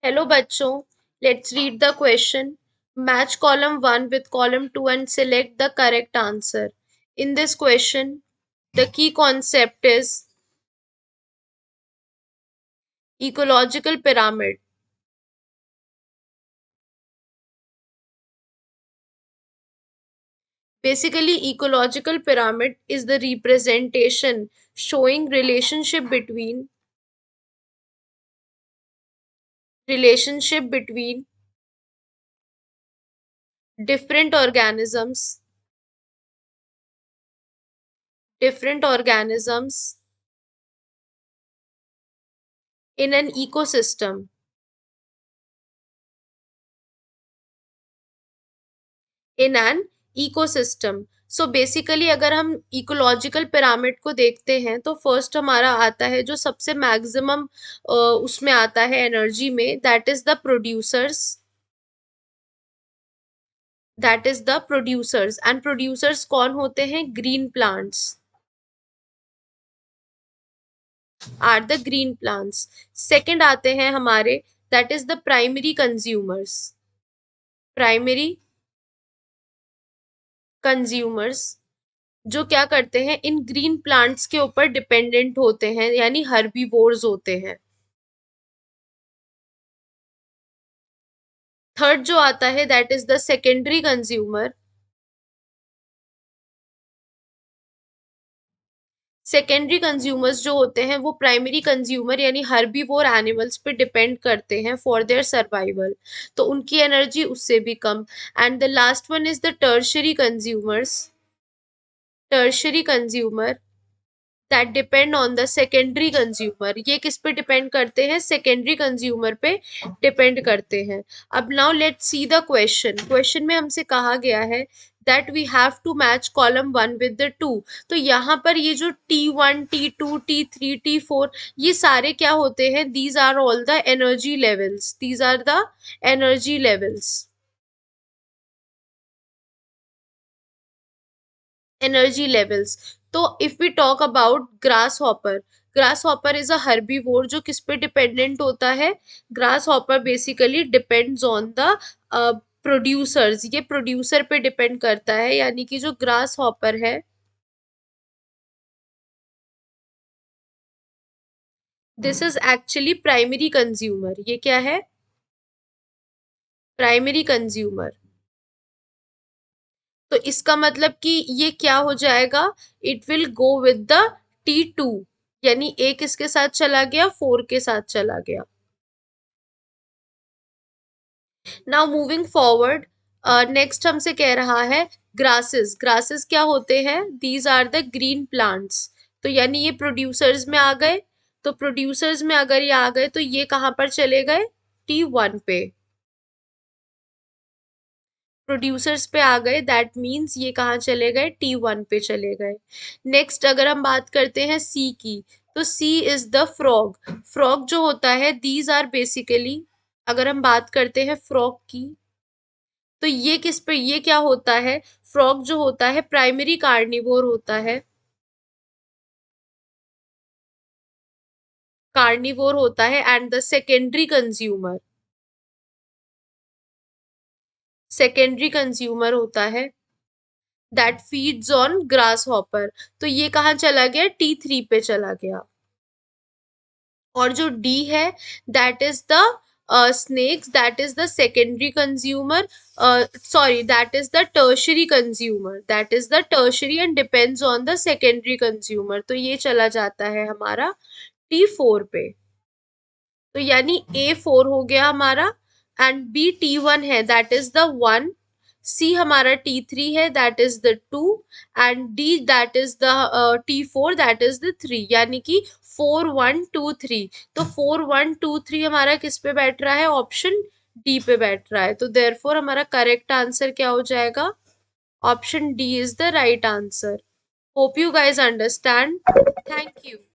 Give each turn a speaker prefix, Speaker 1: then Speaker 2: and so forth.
Speaker 1: Hello बच्चों, let's read the question. Match column 1 with column 2 and select the correct answer. In this question, the key concept is ecological pyramid. Basically, ecological pyramid is the representation showing relationship between different organisms in an ecosystem. In an ecosystem. So basically अगर हम ecological pyramid को देखते हैं तो first हमारा आता है जो सबसे मैक्सिमम उसमें आता है एनर्जी में, that is the producers and producers कौन होते हैं? Green plants are the green plants. Second आते हैं हमारे, that is the primary consumers जो क्या करते हैं, इन ग्रीन प्लांट्स के ऊपर डिपेंडेंट होते हैं, यानी हर्बीवोर्स होते हैं। थर्ड जो आता है that is the secondary consumer. Secondary consumers जो होते हैं वो प्राइमरी कंज्यूमर यानी हर्बीवोर एनिमल्स पे डिपेंड करते हैं फॉर देयर सर्वाइवल, तो उनकी एनर्जी उससे भी कम। And the last one is the tertiary consumer that depend on the secondary consumer. ये किस पे डिपेंड करते हैं? सेकेंडरी कंज्यूमर पे डिपेंड करते हैं। अब now let's see the question में हमसे कहा गया है that we have to match column 1 with the 2। तो यहाँ पर ये जो T1 T2 T3 T4 ये सारे क्या होते हैं? These are all the energy levels. तो if we talk about grasshopper is a herbivore जो किस पे डिपेंडेंट होता है? Grasshopper basically depends on the producers. ये प्रोड्यूसर पे डिपेंड करता है, यानी कि जो ग्रास हॉपर है this is actually primary consumer. ये क्या है? Primary consumer. तो इसका मतलब कि ये क्या हो जाएगा? It will go with the T2, यानी एक इसके साथ चला गया, 4 के साथ चला गया। नाउ मूविंग फॉरवर्ड, नेक्स्ट हमसे कह रहा है ग्रासेस क्या होते हैं? These are the green plants. तो यानी ये प्रोड्यूसर्स में आ गए, तो प्रोड्यूसर्स में अगर ये आ गए तो ये कहां पर चले गए? T1 पे। प्रोड्यूसर्स पे आ गए, दैट मीन्स ये कहाँ चले गए? T1 पे चले गए। नेक्स्ट अगर हम बात करते हैं सी की, तो सी इज द फ्रॉग जो होता है, दीज आर बेसिकली, अगर हम बात करते हैं फ्रॉग की, तो ये क्या होता है? फ्रॉग जो होता है प्राइमरी कार्निवोर होता है एंड द सेकेंडरी कंज्यूमर होता है that feeds on grass hopper. तो ये कहाँ चला गया? T3 पे चला गया। और जो डी है that is the snakes, that is the secondary consumer, sorry that is the tertiary and depends on the secondary consumer. तो ये चला जाता है हमारा T4 पे। तो यानी A4 हो गया हमारा, एंड B T1 है दैट इज द 1, सी हमारा T3 है that is the 2, and D that is the T4 that is the 3, यानी कि 4 1 2 3। तो 4 1 2 3 हमारा किस पे बैठ रहा है? ऑप्शन डी पे बैठ रहा है। तो देयरफॉर हमारा करेक्ट आंसर क्या हो जाएगा? Option D is the right answer. Hope you guys understand. Thank you.